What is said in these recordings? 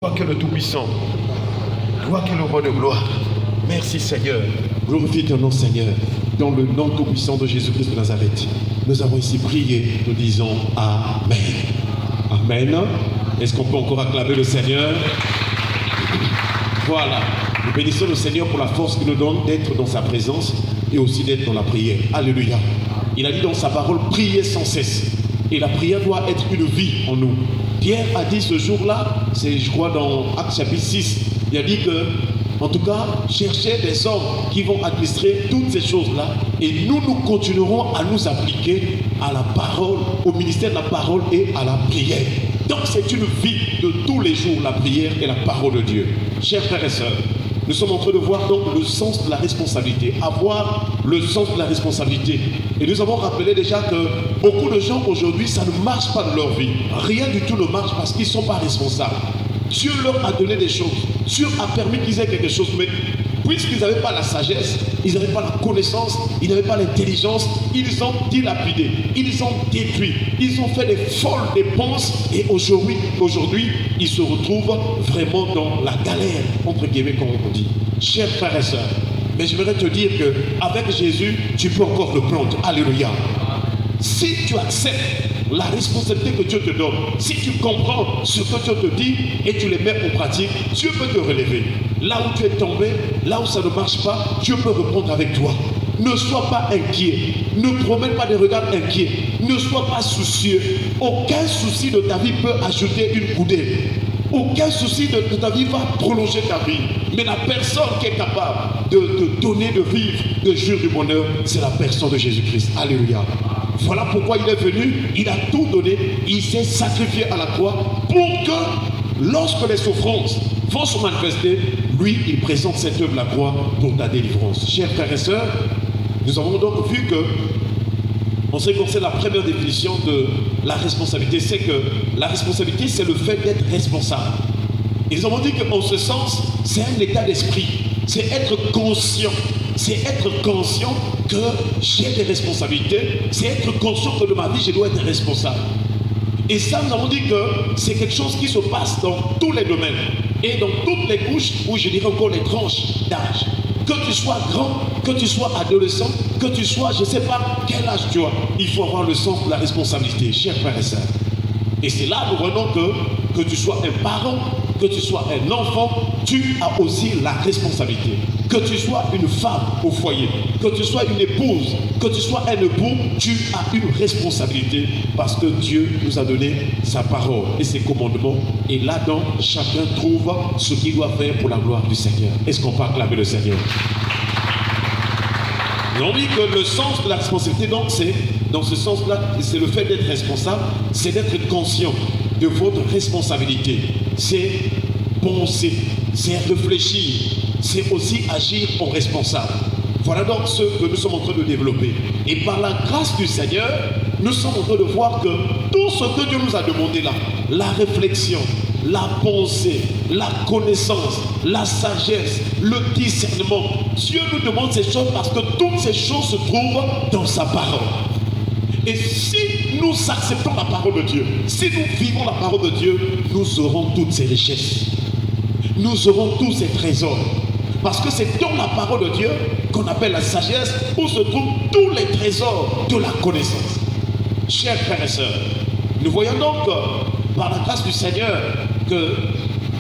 Toi qui es le Tout-Puissant, toi qui es le Roi de gloire, merci Seigneur. Glorifie ton nom Seigneur, dans le nom Tout-Puissant de Jésus-Christ de Nazareth. Nous avons ici prié, nous disons Amen. Amen. Est-ce qu'on peut encore acclamer le Seigneur? Voilà, nous bénissons le Seigneur pour la force qu'il nous donne d'être dans sa présence et aussi d'être dans la prière. Alléluia. Il a dit dans sa parole, priez sans cesse. Et la prière doit être une vie en nous. Pierre a dit ce jour-là, c'est je crois dans Actes chapitre 6, il a dit que, en tout cas, cherchez des hommes qui vont administrer toutes ces choses-là et nous continuerons à nous appliquer à la parole, au ministère de la parole et à la prière. Donc c'est une vie de tous les jours, la prière et la parole de Dieu. Chers frères et sœurs, nous sommes en train de voir donc le sens de la responsabilité, avoir le sens de la responsabilité. Et nous avons rappelé déjà que beaucoup de gens aujourd'hui, ça ne marche pas de leur vie. Rien du tout ne marche parce qu'ils ne sont pas responsables. Dieu leur a donné des choses. Dieu a permis qu'ils aient quelque chose. Mais puisqu'ils n'avaient pas la sagesse, ils n'avaient pas la connaissance, ils n'avaient pas l'intelligence, ils ont dilapidé, ils ont détruit, ils ont fait des folles dépenses et aujourd'hui, ils se retrouvent vraiment dans la galère, entre guillemets, comme on dit. Chers frères et sœurs, mais je voudrais te dire qu'avec Jésus, tu peux encore le prendre. Alléluia. Si tu acceptes la responsabilité que Dieu te donne, si tu comprends ce que Dieu te dit et tu les mets en pratique, Dieu peut te relever. Là où tu es tombé, là où ça ne marche pas, Dieu peut reprendre avec toi. Ne sois pas inquiet, ne promène pas des regards inquiets, ne sois pas soucieux. Aucun souci de ta vie peut ajouter une coudée. Aucun souci de ta vie va prolonger ta vie. Mais la personne qui est capable de te donner de vivre, de jouir du bonheur, c'est la personne de Jésus-Christ. Alléluia. Voilà pourquoi il est venu, il a tout donné, il s'est sacrifié à la croix pour que lorsque les souffrances vont se manifester, lui, il présente cette œuvre, la croix, pour ta délivrance. Chers frères et sœurs, nous avons donc vu que, en ce qui concerne la première définition de la responsabilité, c'est que la responsabilité, c'est le fait d'être responsable. Et nous avons dit qu'en ce sens, c'est un état d'esprit, c'est être conscient. C'est être conscient que j'ai des responsabilités, c'est être conscient que de ma vie, je dois être responsable. Et ça, nous avons dit que c'est quelque chose qui se passe dans tous les domaines et dans toutes les couches, ou je dirais encore les tranches d'âge. Que tu sois grand, que tu sois adolescent, que tu sois, je ne sais pas quel âge tu as, il faut avoir le sens de la responsabilité, chers frères et sœurs. Et c'est là, nous voyons que tu sois un parent, que tu sois un enfant, tu as aussi la responsabilité. Que tu sois une femme au foyer, que tu sois une épouse, que tu sois un époux, tu as une responsabilité parce que Dieu nous a donné sa parole et ses commandements. Et là-dedans, chacun trouve ce qu'il doit faire pour la gloire du Seigneur. Est-ce qu'on peut acclamer le Seigneur? Et on dit que le sens de la responsabilité, donc, c'est dans ce sens-là, c'est le fait d'être responsable, c'est d'être conscient de votre responsabilité. C'est penser, c'est réfléchir, c'est aussi agir en responsable. Voilà donc ce que nous sommes en train de développer. Et par la grâce du Seigneur, nous sommes en train de voir que tout ce que Dieu nous a demandé là, la réflexion, la pensée, la connaissance, la sagesse, le discernement, Dieu nous demande ces choses parce que toutes ces choses se trouvent dans sa parole. Et si nous acceptons la parole de Dieu, si nous vivons la parole de Dieu, nous aurons toutes ces richesses. Nous aurons tous ces trésors. Parce que c'est dans la parole de Dieu qu'on appelle la sagesse où se trouvent tous les trésors de la connaissance. Chers frères et sœurs, nous voyons donc par la grâce du Seigneur que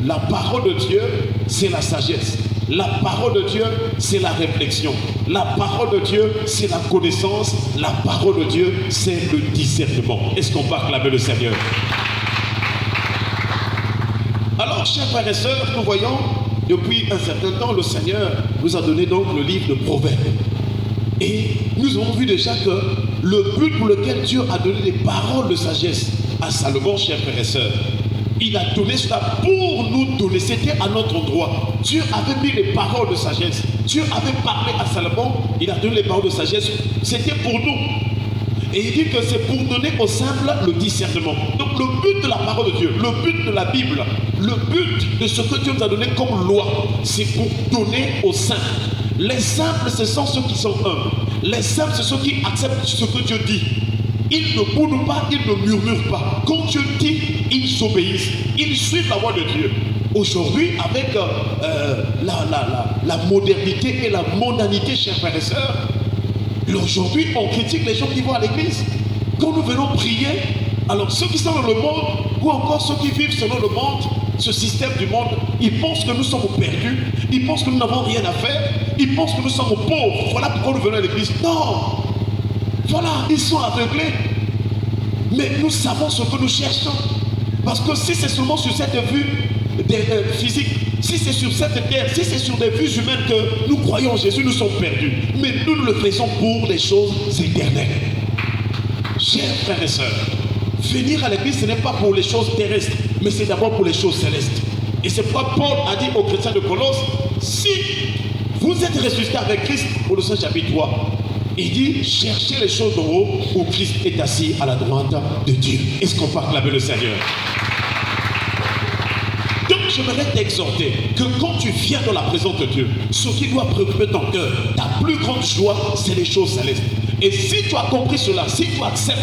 la parole de Dieu, c'est la sagesse. La parole de Dieu, c'est la réflexion. La parole de Dieu, c'est la connaissance. La parole de Dieu, c'est le discernement. Est-ce qu'on peut acclamer le Seigneur? Alors, chers frères et sœurs, nous voyons, depuis un certain temps, le Seigneur nous a donné donc le livre de Proverbes. Et nous avons vu déjà que le but pour lequel Dieu a donné des paroles de sagesse à Salomon, chers frères et sœurs, il a donné cela pour nous donner, c'était à notre droit. Dieu avait mis les paroles de sagesse. Dieu avait parlé à Salomon, il a donné les paroles de sagesse, c'était pour nous. Et il dit que c'est pour donner aux simples le discernement. Donc le but de la parole de Dieu, le but de la Bible, le but de ce que Dieu nous a donné comme loi, c'est pour donner aux simples. Les simples, ce sont ceux qui sont humbles. Les simples, ce sont ceux qui acceptent ce que Dieu dit. Ils ne boudent pas, ils ne murmurent pas. Quand Dieu dit, ils s'obéissent. Ils suivent la voix de Dieu. Aujourd'hui, avec la modernité et la mondanité, chers frères et sœurs, aujourd'hui, on critique les gens qui vont à l'église. Quand nous venons prier, alors ceux qui sont dans le monde, ou encore ceux qui vivent selon le monde, ce système du monde, ils pensent que nous sommes perdus, ils pensent que nous n'avons rien à faire, ils pensent que nous sommes pauvres. Voilà pourquoi nous venons à l'église. Non! Voilà, ils sont aveuglés. Mais nous savons ce que nous cherchons. Parce que si c'est seulement sur cette vue physique, si c'est sur cette terre, si c'est sur des vues humaines que nous croyons en Jésus, nous sommes perdus. Mais nous le faisons pour les choses éternelles. Chers frères et sœurs, venir à l'église, ce n'est pas pour les choses terrestres, mais c'est d'abord pour les choses célestes. Et c'est pourquoi Paul a dit aux chrétiens de Colosse, si vous êtes ressuscités avec Christ, Colossiens chapitre 3, il dit, cherchez les choses d'en haut où Christ est assis à la droite de Dieu. Est-ce qu'on peut acclamer le Seigneur? Donc je voudrais t'exhorter que quand tu viens dans la présence de Dieu, ce qui doit préoccuper ton cœur, ta plus grande joie, c'est les choses célestes. Et si tu as compris cela, si tu acceptes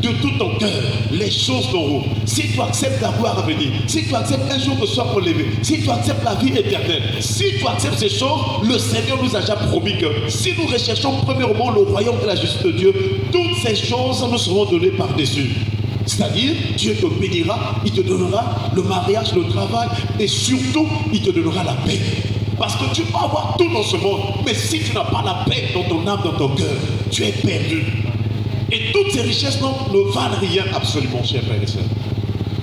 de tout ton cœur les choses d'en haut, si tu acceptes la gloire à venir, si tu acceptes un jour de soir relevé, si tu acceptes la vie éternelle, si tu acceptes ces choses, le Seigneur nous a déjà promis que si nous recherchons premièrement le royaume et la justice de Dieu, toutes ces choses nous seront données par-dessus. C'est-à-dire, Dieu te bénira, il te donnera le mariage, le travail et surtout, il te donnera la paix. Parce que tu peux avoir tout dans ce monde, mais si tu n'as pas la paix dans ton âme, dans ton cœur, tu es perdu. Et toutes ces richesses ne valent rien absolument, chers frères et sœurs.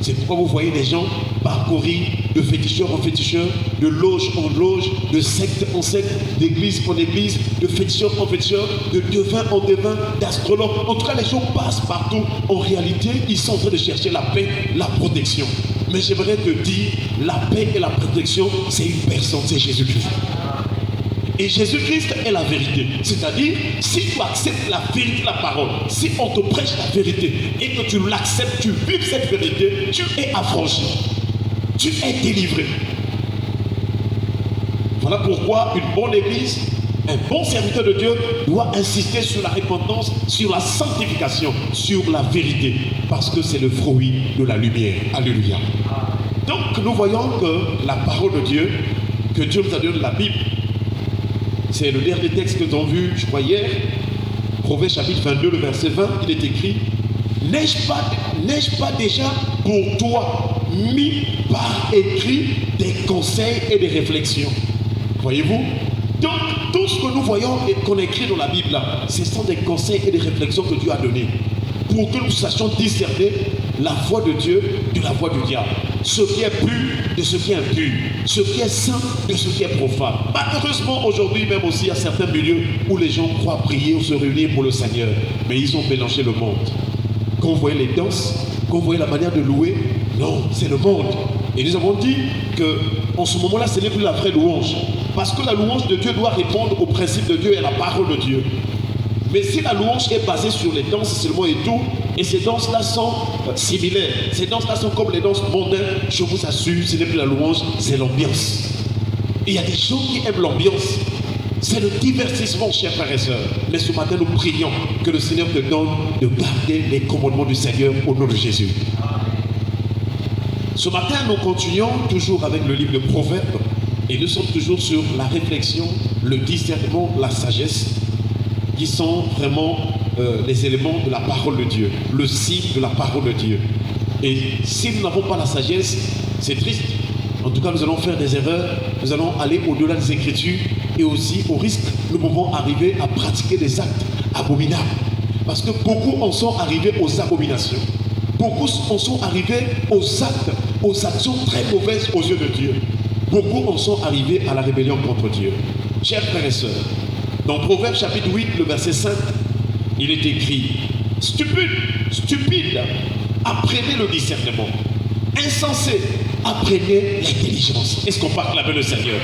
C'est pourquoi vous voyez des gens parcourir de féticheur en féticheur, de loge en loge, de secte en secte, d'église en église, de féticheur en féticheur, de devin en devin, d'astrologue. En tout cas, les gens passent partout. En réalité, ils sont en train de chercher la paix, la protection. Mais j'aimerais te dire, la paix et la protection, c'est une personne, c'est Jésus-Christ. Et Jésus-Christ est la vérité. C'est-à-dire, si tu acceptes la vérité de la parole, si on te prêche la vérité et que tu l'acceptes, tu vives cette vérité, tu es affranchi. Tu es délivré. Voilà pourquoi une bonne église, un bon serviteur de Dieu doit insister sur la repentance, sur la sanctification, sur la vérité. Parce que c'est le fruit de la lumière. Alléluia. Donc nous voyons que la parole de Dieu, que Dieu nous a donné la Bible, c'est le dernier texte que nous avons vu, je crois, hier, Proverbe chapitre 22, le verset 20, il est écrit, n'ai-je pas déjà pour toi mis par écrit des conseils et des réflexions? Voyez-vous? Donc, tout ce que nous voyons et qu'on écrit dans la Bible, là, ce sont des conseils et des réflexions que Dieu a donnés pour que nous sachions discerner la voix de Dieu de la voix du diable, ce qui est pur de ce qui est impur, ce qui est saint de ce qui est profane. Malheureusement, aujourd'hui, même aussi, il y a certains milieux où les gens croient prier ou se réunir pour le Seigneur, mais ils ont mélangé le monde. Quand vous voyez les danses, quand vous voyez la manière de louer, non, c'est le monde. Et nous avons dit qu'en ce moment-là, ce n'est plus la vraie louange. Parce que la louange de Dieu doit répondre au principe de Dieu et à la parole de Dieu. Mais si la louange est basée sur les danses seulement et tout, et ces danses-là sont similaires, ces danses-là sont comme les danses mondaines, je vous assure, ce n'est plus la louange, c'est l'ambiance. Et il y a des gens qui aiment l'ambiance. C'est le divertissement, chers frères et sœurs. Mais ce matin, nous prions que le Seigneur te donne de garder les commandements du Seigneur au nom de Jésus. Ce matin, nous continuons toujours avec le livre de Proverbes et nous sommes toujours sur la réflexion, le discernement, la sagesse, qui sont vraiment les éléments de la parole de Dieu, le signe de la parole de Dieu. Et si nous n'avons pas la sagesse, c'est triste. En tout cas, nous allons faire des erreurs, nous allons aller au-delà des Écritures et aussi au risque, nous pouvons arriver à pratiquer des actes abominables. Parce que beaucoup en sont arrivés aux abominations. Beaucoup en sont arrivés aux actes, aux actions très mauvaises aux yeux de Dieu. Beaucoup en sont arrivés à la rébellion contre Dieu. Chers frères et sœurs, dans Proverbe chapitre 8, le verset 5, il est écrit « Stupide, apprenez le discernement. Insensé, apprenez l'intelligence. » Est-ce qu'on parle avec le Seigneur?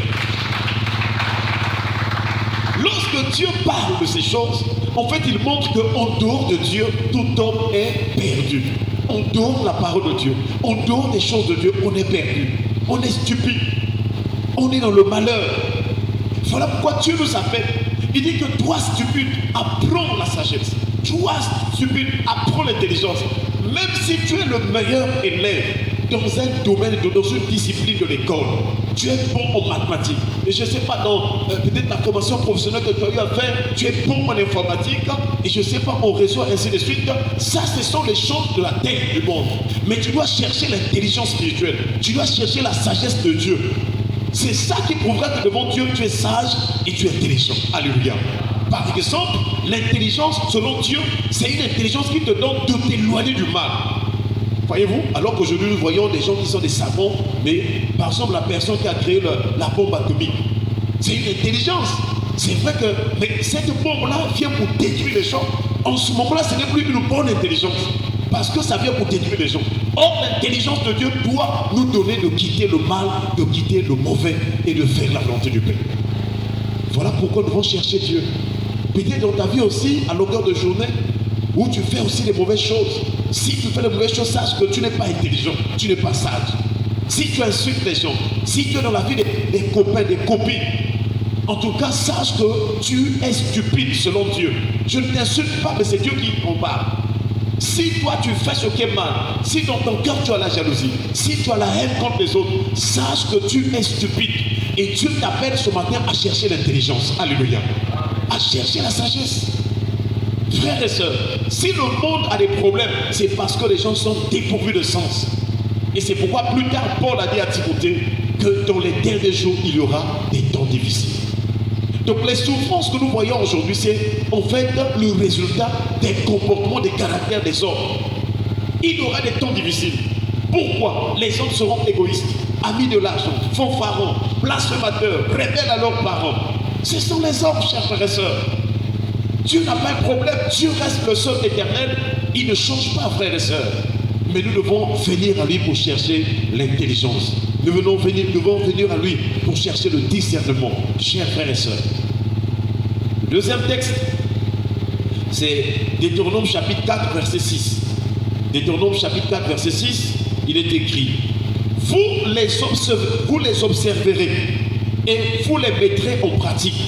Lorsque Dieu parle de ces choses, en fait, il montre qu'en dehors de Dieu, tout homme est perdu. En dehors de la parole de Dieu, en dehors des choses de Dieu, on est perdu. On est stupide. On est dans le malheur. Voilà pourquoi Dieu nous appelle. Il dit que toi, stupide, apprends la sagesse. Toi, stupide, apprends l'intelligence. Même si tu es le meilleur élève, dans un domaine, dans une discipline de l'école. Tu es bon en mathématiques. Et je ne sais pas, dans peut-être la formation professionnelle que tu as eu à faire, tu es bon en informatique. Et je ne sais pas, en réseau, ainsi de suite. Ça, ce sont les choses de la terre, du monde. Mais tu dois chercher l'intelligence spirituelle. Tu dois chercher la sagesse de Dieu. C'est ça qui prouvera que devant Dieu, tu es sage et tu es intelligent. Alléluia. Par exemple, l'intelligence, selon Dieu, c'est une intelligence qui te donne de t'éloigner du mal. Voyez-vous, alors qu'aujourd'hui nous voyons des gens qui sont des savants, mais par exemple la personne qui a créé la bombe atomique, c'est une intelligence. C'est vrai que mais cette bombe-là vient pour détruire les gens. En ce moment-là, ce n'est plus une bonne intelligence, parce que ça vient pour détruire les gens. Or, l'intelligence de Dieu doit nous donner de quitter le mal, de quitter le mauvais et de faire la volonté du Père. Voilà pourquoi nous devons chercher Dieu. Peut-être dans ta vie aussi, à longueur de journée, où tu fais aussi des mauvaises choses. Si tu fais les mauvaises choses, sache que tu n'es pas intelligent, tu n'es pas sage. Si tu insultes les gens, si tu es dans la vie des copains, des copines, en tout cas, sache que tu es stupide selon Dieu. Je ne t'insulte pas, mais c'est Dieu qui en parle. Si toi tu fais ce qui est mal, si dans ton cœur tu as la jalousie, si tu as la haine contre les autres, sache que tu es stupide. Et Dieu t'appelle ce matin à chercher l'intelligence. Alléluia. À chercher la sagesse. Frères et sœurs, si le monde a des problèmes, c'est parce que les gens sont dépourvus de sens. Et c'est pourquoi plus tard, Paul a dit à Timothée que dans les derniers jours, il y aura des temps difficiles. Donc les souffrances que nous voyons aujourd'hui, c'est en fait le résultat des comportements, des caractères des hommes. Il y aura des temps difficiles. Pourquoi? Les hommes seront égoïstes, amis de l'argent, fanfarons, blasphémateurs, rebelles à leurs parents. Ce sont les hommes, chers frères et sœurs. Dieu n'a pas un problème, Dieu reste le seul éternel, il ne change pas, frères et sœurs. Mais nous devons venir à lui pour chercher l'intelligence. Nous devons venir à lui pour chercher le discernement, chers frères et sœurs. Le deuxième texte, c'est Deutéronome chapitre 4, verset 6. Deutéronome chapitre 4, verset 6, il est écrit: vous les observerez et vous les mettrez en pratique,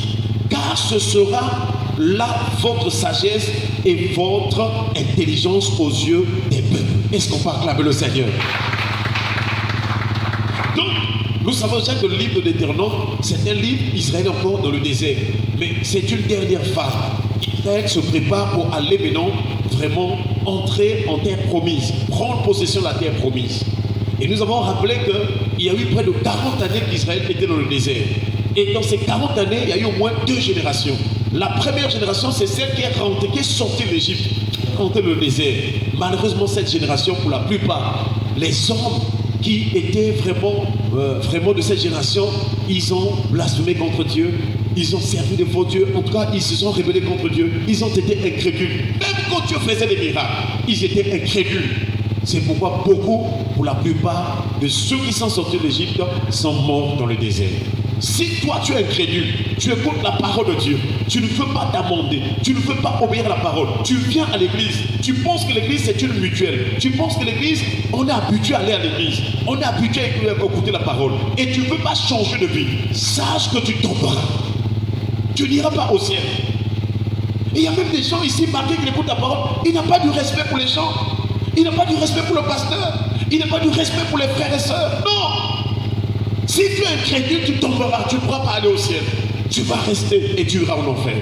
car ce sera là votre sagesse et votre intelligence aux yeux des peuples. Est-ce qu'on peut acclamer le Seigneur? Donc, nous savons déjà que le livre de Deutéronome, c'est un livre Israël encore dans le désert. Mais c'est une dernière phase. Israël se prépare pour aller maintenant vraiment entrer en terre promise, prendre possession de la terre promise. Et nous avons rappelé qu'il y a eu près de 40 années qu'Israël était dans le désert. Et dans ces 40 années, il y a eu au moins 2 générations. La première génération, c'est celle qui est sortie de l'Égypte, rentrée dans le désert. Malheureusement, cette génération, pour la plupart, les hommes qui étaient vraiment de cette génération, ils ont blasphémé contre Dieu, ils ont servi de faux dieux, en tout cas, ils se sont rebellés contre Dieu, ils ont été incrédules. Même quand Dieu faisait des miracles, ils étaient incrédules. C'est pourquoi beaucoup, pour la plupart de ceux qui sont sortis de l'Égypte, sont morts dans le désert. Si toi tu es incrédule, tu écoutes la parole de Dieu, tu ne veux pas t'amender, tu ne veux pas obéir à la parole, tu viens à l'église, tu penses que l'église c'est une mutuelle, tu penses que l'église, on est habitué à aller à l'église, on est habitué à écouter la parole, et tu ne veux pas changer de vie, sache que tu tomberas, tu n'iras pas au ciel. Et il y a même des gens ici, malgré qu'ils écoutent la parole, il n'a pas du respect pour les gens, il n'a pas du respect pour le pasteur, il n'a pas du respect pour les frères et sœurs, non. Si tu es incrédule, tu tomberas, tu ne pourras pas aller au ciel. Tu vas rester et tu iras en enfer.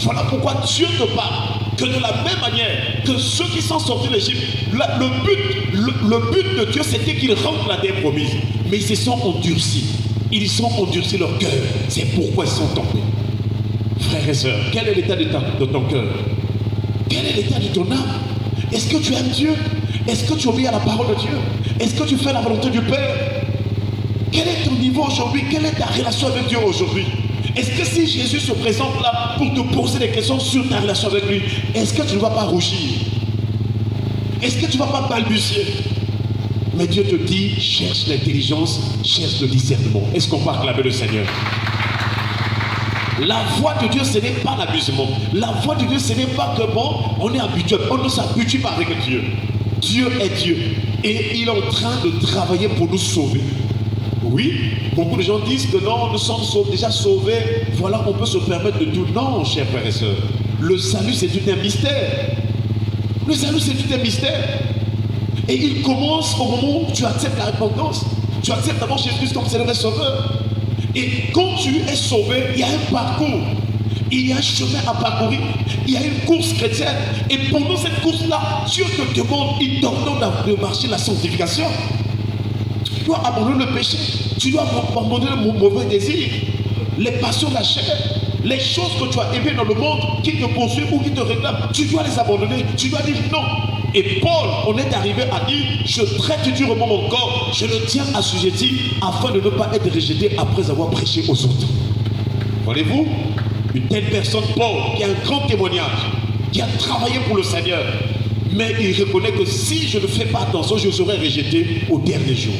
Voilà pourquoi Dieu te parle que de la même manière que ceux qui sont sortis d'Égypte, le but de Dieu, c'était qu'ils rentrent dans la terre promise. Mais ils se sont endurcis. Ils ont endurci leur cœur. C'est pourquoi ils sont tombés. Frères et sœurs, quel est l'état de ton cœur? Quel est l'état de ton âme? Est-ce que tu aimes Dieu? Est-ce que tu obéis à la parole de Dieu? Est-ce que tu fais la volonté du Père? Quel est ton niveau aujourd'hui? Quelle est ta relation avec Dieu aujourd'hui? Est-ce que si Jésus se présente là pour te poser des questions sur ta relation avec lui, est-ce que tu ne vas pas rougir? Est-ce que tu ne vas pas balbutier? Mais Dieu te dit, cherche l'intelligence, cherche le discernement. Est-ce qu'on peut acclamer le Seigneur? La voie de Dieu, ce n'est pas l'abusement. La voie de Dieu, ce n'est pas que bon, on est habitué, on ne s'habitue pas avec Dieu. Dieu est Dieu et il est en train de travailler pour nous sauver. Oui, beaucoup de gens disent que non, nous sommes déjà sauvés, voilà, on peut se permettre de tout. Non, chers frères et sœurs, le salut c'est tout un mystère. Le salut c'est tout un mystère. Et il commence au moment où tu acceptes la repentance. Tu acceptes d'abord Jésus comme Seigneur et Sauveur. Et quand tu es sauvé, il y a un parcours. Il y a un chemin à parcourir. Il y a une course chrétienne. Et pendant cette course-là, Dieu te demande, il t'ordonne de marcher la sanctification. Tu dois abandonner le péché. Tu dois abandonner le mauvais désir, les passions de la chair, les choses que tu as aimées dans le monde qui te poursuivent ou qui te réclament. Tu dois les abandonner. Tu dois dire non. Et Paul, on est arrivé à dire, je traite durement mon corps, je le tiens assujetti afin de ne pas être rejeté après avoir prêché aux autres. Voyez-vous, une telle personne, Paul, qui a un grand témoignage, qui a travaillé pour le Seigneur, mais il reconnaît que si je ne fais pas attention, je serai rejeté au dernier jour.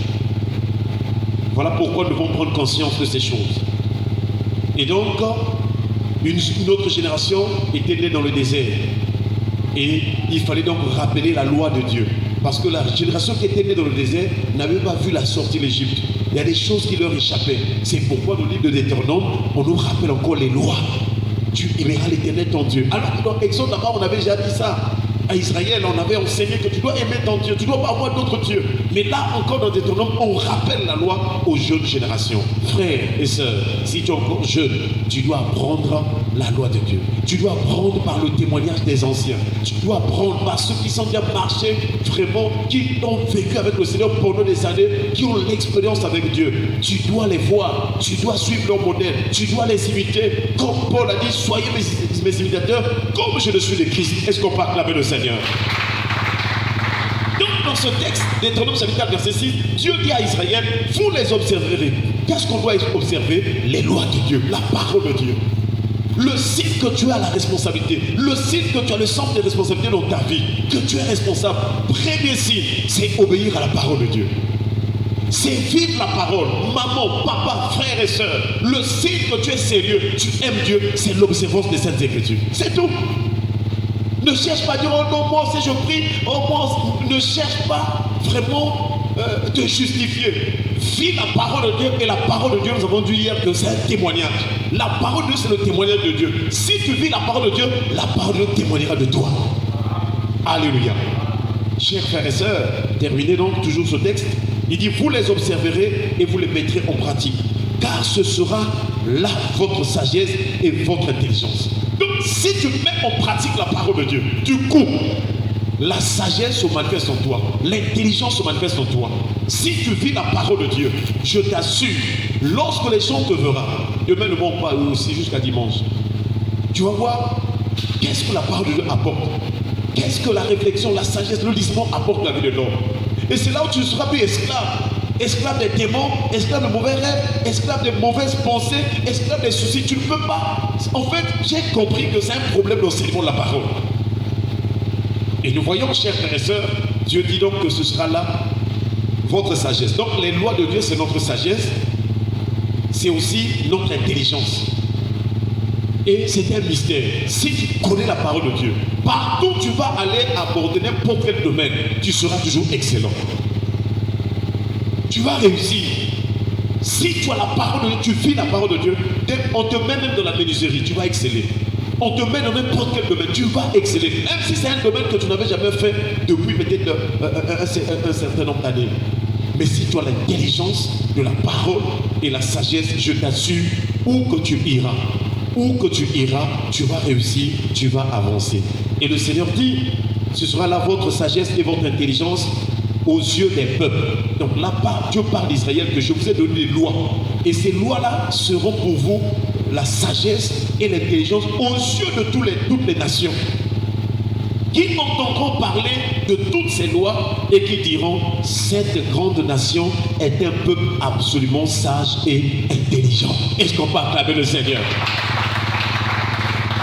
Voilà pourquoi nous devons prendre conscience de ces choses. Et donc, une autre génération était née dans le désert. Et il fallait donc rappeler la loi de Dieu. Parce que la génération qui était née dans le désert n'avait pas vu la sortie d'Égypte. Il y a des choses qui leur échappaient. C'est pourquoi dans le livre de Deutéronome, on nous rappelle encore les lois. Tu aimeras l'Éternel ton Dieu. Alors que dans Exode là-bas, on avait déjà dit ça. À Israël, on avait enseigné que tu dois aimer ton Dieu, tu ne dois pas avoir d'autres dieux. Mais là encore dans Deutéronome, on rappelle la loi aux jeunes générations. Frères et sœurs, si tu es encore jeune, tu dois apprendre la loi de Dieu. Tu dois apprendre par le témoignage des anciens. Tu dois apprendre par ceux qui sont déjà marchés vraiment, qui ont vécu avec le Seigneur pendant des années, qui ont l'expérience avec Dieu. Tu dois les voir, tu dois suivre leur modèle, tu dois les imiter. Comme Paul a dit, soyez mes imitateurs, comme je le suis de Christ. Est-ce qu'on peut acclamer le Seigneur? Donc dans ce texte, Deutéronome chapitre 4, verset 6, Dieu dit à Israël, vous les observerez. Qu'est-ce qu'on doit observer? Les lois de Dieu, la parole de Dieu. Le signe que tu as la responsabilité, le signe que tu as le centre des responsabilités dans ta vie, que tu es responsable, premier signe, c'est obéir à la parole de Dieu. C'est vivre la parole. Maman, papa, frères et sœurs, le signe que tu es sérieux, tu aimes Dieu, c'est l'observance des Saintes Écritures. C'est tout. Ne cherche pas à dire, oh non, moi aussi je prie, oh moi, ne cherche pas vraiment te justifier. Vis la parole de Dieu, et la parole de Dieu, nous avons dit hier que c'est un témoignage. La parole de Dieu, c'est le témoignage de Dieu. Si tu vis la parole de Dieu, la parole de Dieu témoignera de toi. Alléluia. Chers frères et sœurs, terminez donc toujours ce texte. Il dit, vous les observerez et vous les mettrez en pratique. Car ce sera là votre sagesse et votre intelligence. Donc, si tu mets en pratique la parole de Dieu, du coup, la sagesse se manifeste en toi, l'intelligence se manifeste en toi. Si tu vis la parole de Dieu, je t'assure, lorsque les gens te verront, demain ne vont pas aussi jusqu'à dimanche, tu vas voir qu'est-ce que la parole de Dieu apporte, qu'est-ce que la réflexion, la sagesse, le lisement apporte dans la vie de l'homme. Et c'est là où tu ne seras plus esclave. Esclave des démons, esclave de mauvais rêves, esclave de mauvaises pensées, esclave des soucis. Tu ne peux pas. En fait, j'ai compris que c'est un problème d'enseignement de la parole. Et nous voyons, chers frères et sœurs, Dieu dit donc que ce sera là votre sagesse. Donc les lois de Dieu, c'est notre sagesse. C'est aussi notre intelligence. Et c'est un mystère. Si tu connais la parole de Dieu, partout où tu vas aller aborder n'importe quel domaine, tu seras toujours excellent. Tu vas réussir. Si tu as la parole de Dieu, tu vis la parole de Dieu, on te met même dans la menuiserie, tu vas exceller. On te met dans n'importe quel domaine, tu vas exceller. Même si c'est un domaine que tu n'avais jamais fait depuis peut-être un certain nombre d'années. Mais si tu as l'intelligence de la parole et la sagesse, je t'assure, où que tu iras, tu vas réussir, tu vas avancer. Et le Seigneur dit, ce sera là votre sagesse et votre intelligence aux yeux des peuples. Donc là, Dieu parle d'Israël que je vous ai donné des lois. Et ces lois-là seront pour vous la sagesse et l'intelligence aux yeux de toutes les nations. Qui entendront parler de toutes ces lois et qui diront, cette grande nation est un peuple absolument sage et intelligent. Est-ce qu'on peut acclamer le Seigneur?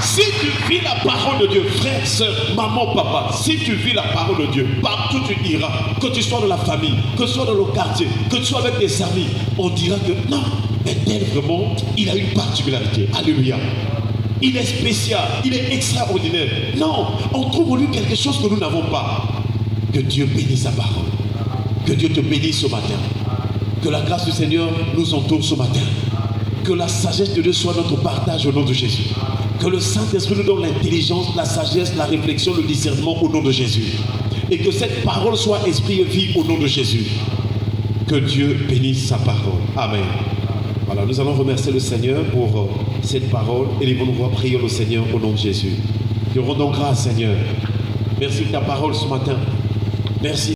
Si tu vis la parole de Dieu, frère, soeur, maman, papa, si tu vis la parole de Dieu, partout tu iras, que tu sois dans la famille, que tu sois dans le quartier, que tu sois avec tes amis, on dira que non, mais tel vraiment, il a une particularité. Alléluia. Il est spécial, il est extraordinaire. Non, on trouve en lui quelque chose que nous n'avons pas. Que Dieu bénisse sa parole. Que Dieu te bénisse ce matin. Que la grâce du Seigneur nous entoure ce matin. Que la sagesse de Dieu soit notre partage au nom de Jésus. Que le Saint-Esprit nous donne l'intelligence, la sagesse, la réflexion, le discernement au nom de Jésus. et que cette parole soit esprit et vie au nom de Jésus. Que Dieu bénisse sa parole. Amen. Voilà, nous allons remercier le Seigneur pour cette parole et nous allons prier le Seigneur au nom de Jésus. Nous rendons grâce, Seigneur. Merci de ta parole ce matin. Merci.